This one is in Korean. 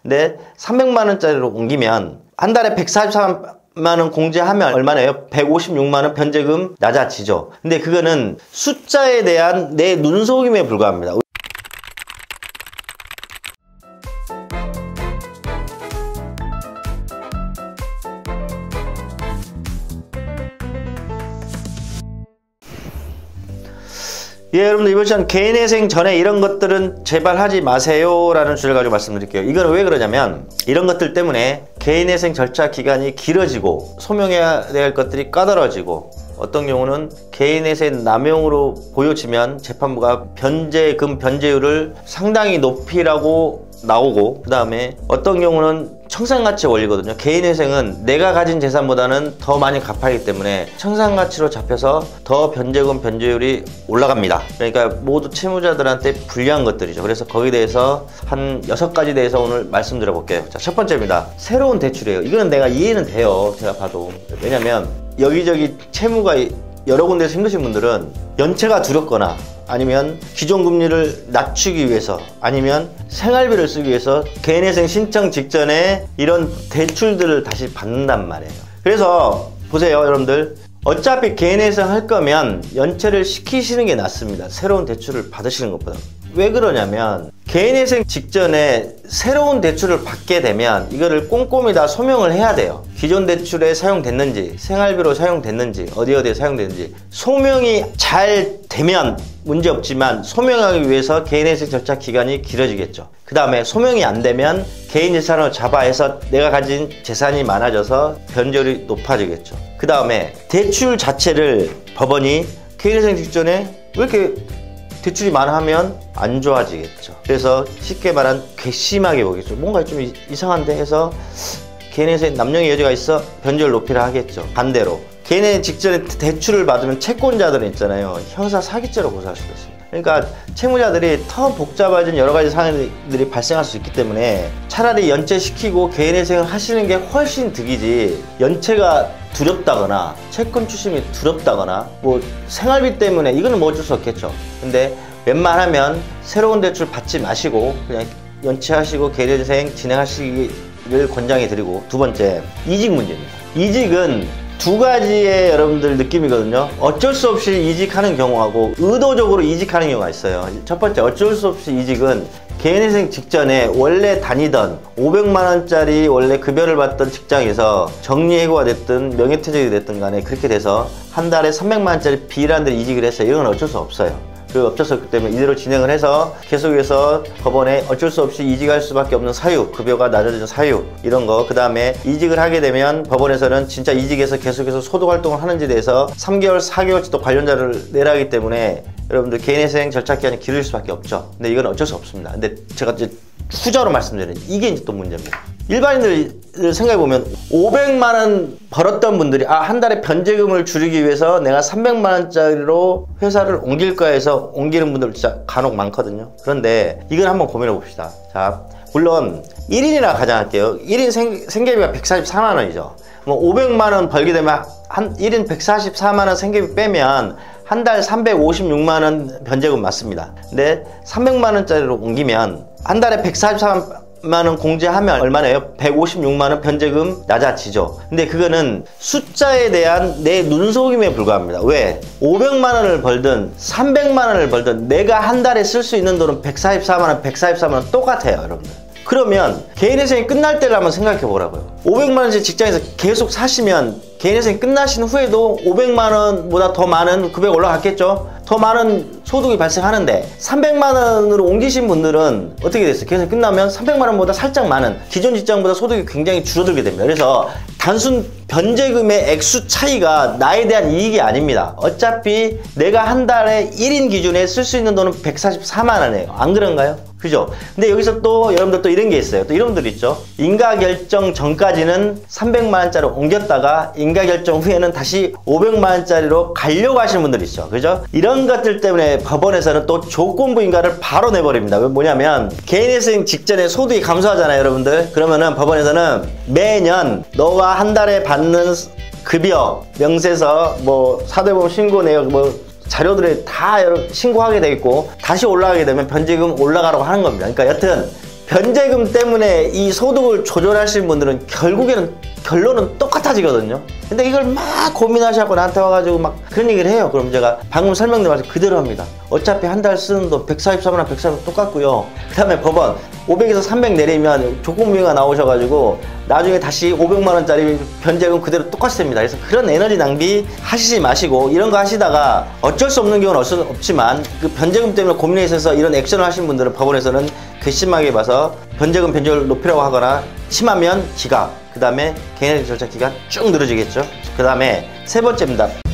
근데 300만 원짜리로 옮기면 한 달에 144만 원 공제하면 얼마나요? 156만 원 변제금 낮아지죠. 근데 그거는 숫자에 대한 내 눈속임에 불과합니다. 예, 여러분들 이번 시간 개인회생 전에 이런 것들은 제발 하지 마세요 라는 주제를 가지고 말씀드릴게요. 이건 왜 그러냐면 이런 것들 때문에 개인회생 절차 기간이 길어지고 소명해야 될 것들이 까다로워지고 어떤 경우는 개인회생 남용으로 보여지면 재판부가 변제금 변제율을 상당히 높이라고 나오고, 그 다음에 어떤 경우는 청산가치 원리거든요. 개인회생은 내가 가진 재산보다는 더 많이 갚아야 하기 때문에 청산가치로 잡혀서 더 변제금 변제율이 올라갑니다. 그러니까 모두 채무자들한테 불리한 것들이죠. 그래서 거기에 대해서 한 6가지 대해서 오늘 말씀드려 볼게요. 자, 첫 번째입니다. 새로운 대출이에요. 이거는 내가 이해는 돼요. 제가 봐도. 왜냐면 여기저기 채무가 여러 군데에서 힘드신 분들은 연체가 두렵거나 아니면 기존 금리를 낮추기 위해서 아니면 생활비를 쓰기 위해서 개인회생 신청 직전에 이런 대출들을 다시 받는단 말이에요. 그래서 보세요, 여러분들. 어차피 개인회생 할 거면 연체를 시키시는 게 낫습니다. 새로운 대출을 받으시는 것보다. 왜 그러냐면 개인회생 직전에 새로운 대출을 받게 되면 이거를 꼼꼼히 다 소명을 해야 돼요. 기존 대출에 사용됐는지, 생활비로 사용됐는지, 어디에 사용됐는지 소명이 잘 되면 문제없지만 소명하기 위해서 개인회생 절차 기간이 길어지겠죠. 그 다음에 소명이 안 되면 개인 재산으로 잡아해서 내가 가진 재산이 많아져서 변제율이 높아지겠죠. 그 다음에 대출 자체를 법원이 개인회생 직전에 왜 이렇게 대출이 많아 하면 안 좋아지겠죠. 그래서 쉽게 말한 괘씸하게 보겠죠. 뭔가 좀 이상한데 해서 개인회생 남용의 여지가 있어 변제율 높이라 하겠죠. 반대로 개인회생 직전에 대출을 받으면 채권자들은 있잖아요. 형사 사기죄로 고소할 수도 있습니다. 그러니까 채무자들이 더 복잡해진 여러 가지 상황들이 발생할 수 있기 때문에 차라리 연체시키고 개인회생을 하시는 게 훨씬 득이지, 연체가 두렵다거나 채권 추심이 두렵다거나 뭐 생활비 때문에 이거는 뭐 어쩔 수 없겠죠. 근데 웬만하면 새로운 대출 받지 마시고 그냥 연체하시고 개인회생 진행하시기를 권장해 드리고, 두 번째, 이직 문제입니다. 이직은 두 가지의 여러분들 느낌이거든요. 어쩔 수 없이 이직하는 경우하고 의도적으로 이직하는 경우가 있어요. 첫 번째, 어쩔 수 없이 이직은 개인회생 직전에 원래 다니던 500만 원짜리 원래 급여를 받던 직장에서 정리해고가 됐든 명예퇴직이 됐든 간에 그렇게 돼서 한 달에 300만 원짜리 비일한 데를 이직을 했어요. 이건 어쩔 수 없어요. 그 어쩔 수 없기 때문에 이대로 진행을 해서 계속해서 법원에 어쩔 수 없이 이직할 수밖에 없는 사유, 급여가 낮아진 사유, 이런 거. 그 다음에 이직을 하게 되면 법원에서는 진짜 이직해서 계속해서 소득활동을 하는지에 대해서 3개월, 4개월치 또 관련자를 내라 하기 때문에 여러분들 개인회생 절차 기간이 길어질 수밖에 없죠. 근데 이건 어쩔 수 없습니다. 근데 제가 이제 후자로 말씀드리는 이게 이제 또 문제입니다. 일반인들 생각해보면 500만 원 벌었던 분들이 한 달에 변제금을 줄이기 위해서 내가 300만 원짜리로 회사를 옮길 거야 해서 옮기는 분들 진짜 간혹 많거든요. 그런데 이걸 한번 고민해 봅시다. 자, 물론 1인이라 가정할게요. 1인 생계비가 144만 원이죠. 뭐 500만 원 벌게 되면 한 1인 144만 원 생계비 빼면 한 달 356만 원 변제금 맞습니다. 근데 300만 원짜리로 옮기면 한 달에 144만 원 공제하면 얼마나요? 156만 원 변제금 낮아지죠. 근데 그거는 숫자에 대한 내 눈속임에 불과합니다. 왜? 500만 원을 벌든 300만 원을 벌든 내가 한 달에 쓸 수 있는 돈은 144만 원, 144만 원 똑같아요, 여러분들. 그러면 개인회생이 끝날 때를 한번 생각해 보라고요. 500만 원짜리 직장에서 계속 사시면 개인회생이 끝나신 후에도 500만 원보다 더 많은 금액 올라갔겠죠? 더 많은 소득이 발생하는데 300만 원으로 옮기신 분들은 어떻게 됐어요? 개인회생 끝나면 300만 원보다 살짝 많은 기존 직장보다 소득이 굉장히 줄어들게 됩니다. 그래서 단순 변제금의 액수 차이가 나에 대한 이익이 아닙니다. 어차피 내가 한 달에 1인 기준에 쓸 수 있는 돈은 144만 원이에요. 안 그런가요? 그죠? 근데 여기서 또 여러분들 또 이런 게 있어요. 또 이런 분들 있죠. 인가결정 전까지는 300만 원짜리 옮겼다가 인가결정 후에는 다시 500만 원짜리로 가려고 하시는 분들 있죠. 그죠? 이런 것들 때문에 법원에서는 또 조건부 인가를 바로 내버립니다. 왜 뭐냐면 개인회생 직전에 소득이 감소하잖아요, 여러분들. 그러면은 법원에서는 매년 너가 한 달에 받는 급여, 명세서, 뭐 사대보험 신고 내역, 뭐 자료들이 다 신고하게 되어 있고 다시 올라가게 되면 변제금 올라가라고 하는 겁니다. 그러니까 여튼 변제금 때문에 이 소득을 조절하시는 분들은 결론은 똑같아지거든요. 근데 이걸 막 고민하셔서 나한테 와가지고 막 그런 얘기를 해요. 그럼 제가 방금 설명드린 말씀 그대로 합니다. 어차피 한 달 쓰는 돈 144만 140만 똑같고요. 그 다음에 법원 500에서 300 내리면 조건부가 나오셔가지고 나중에 다시 500만 원짜리 변제금 그대로 똑같이 됩니다. 그래서 그런 에너지 낭비 하시지 마시고, 이런 거 하시다가 어쩔 수 없는 경우는 없지만 그 변제금 때문에 고민에 있어서 이런 액션을 하신 분들은 법원에서는 괘씸하게 봐서 변제금 변제율 높이라고 하거나, 심하면 기각, 그 다음에 개인회생 절차 기간 쭉 늘어지겠죠. 그 다음에 세 번째입니다.